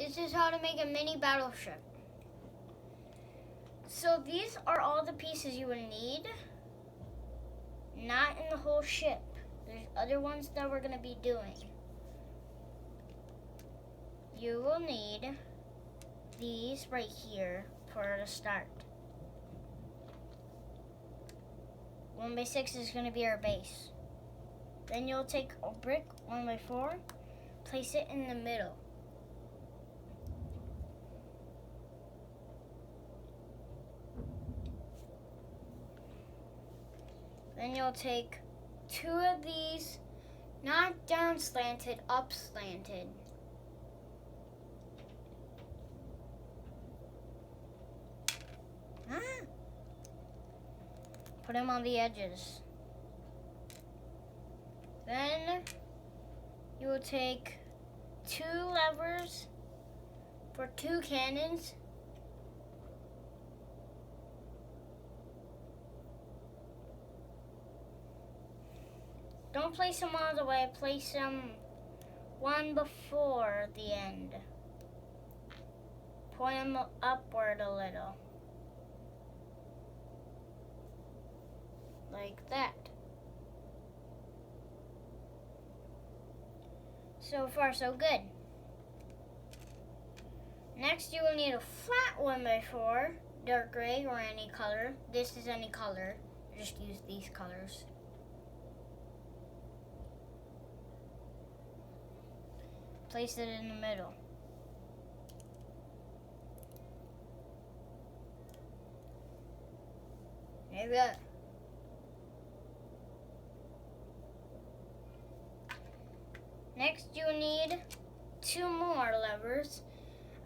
This is how to make a mini battleship. So these are all the pieces you will need. Not in the whole ship. There's other ones that we're going to be doing. You will need these right here for the start. 1x6 is going to be our base. Then you'll take a brick 1x4, place it in the middle. Then you'll take 2 of these, not down slanted, up slanted. Put them on the edges. Then you will take 2 levers for 2 cannons. Don't place them all the way, place them one before the end. Point them upward a little. Like that. So far, so good. Next, you will need a flat 1x4, dark gray or any color. This is any color. Just use these colors. Place it in the middle. There you go. Next, you need 2 more levers.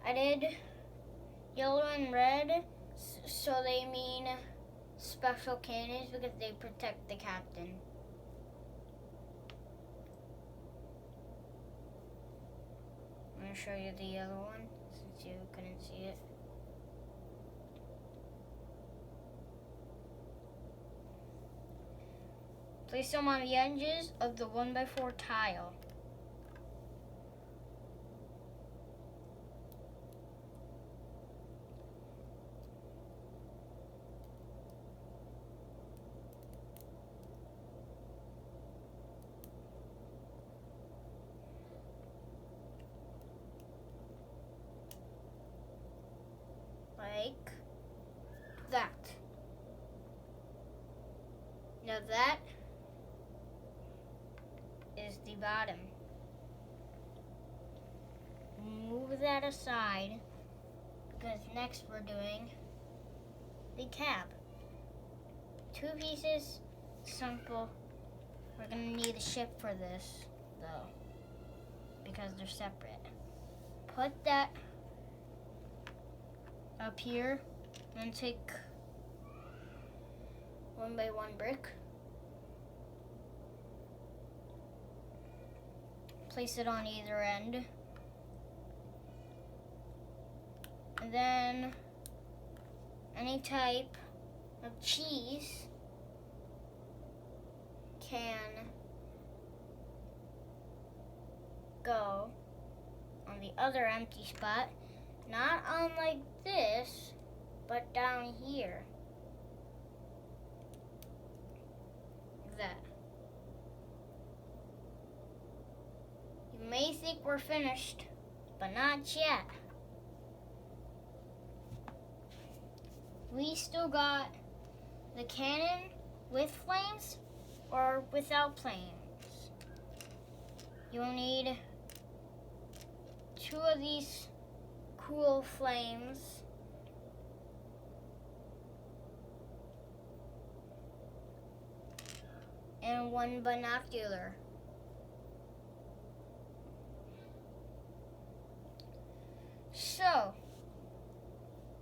I did yellow and red, so they mean special cannons because they protect the captain. I'm going to show you the yellow one since you couldn't see it. Place them on the edges of the 1x4 tile. Like that. Now that is the bottom. Move that aside because next we're doing the cab. 2 pieces, simple. We're gonna need a ship for this though because they're separate. Put that up here and take 1x1 brick. Place it on either end. And then any type of cheese can go on the other empty spot. Not on like this, but down here. Like that. You may think we're finished, but not yet. We still got the cannon with flames or without flames. You'll need 2 of these cool flames. And 1 binocular. So,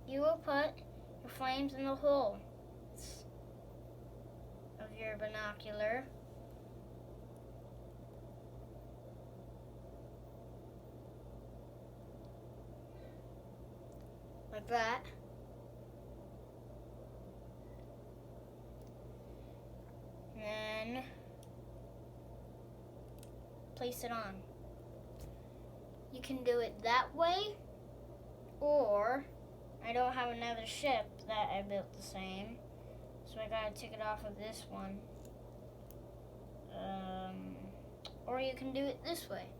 you will put your flames in the hole of your binocular. Like that. Then place it on. You can do it that way Or I don't have another ship that I built the same, so I gotta take it off of this one. Or you can do it this way.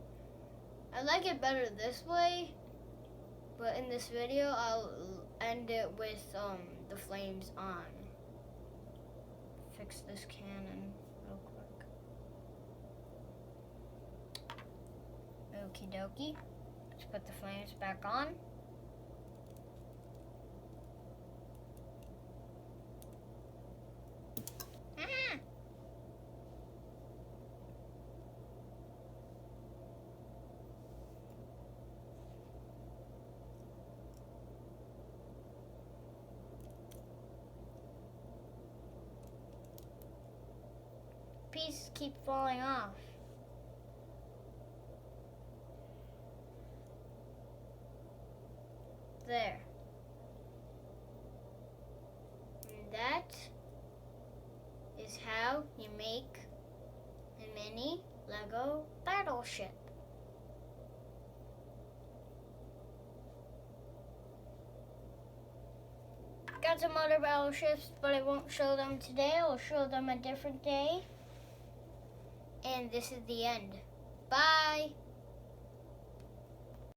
I like it better this way, but in this video I'll end it with the flames on. Fix this cannon real quick. Okie dokie. Let's put the flames back on. Pieces keep falling off. There. And that is how you make a mini Lego battleship. Got some other battleships, but I won't show them today. I'll show them a different day. And this is the end. Bye.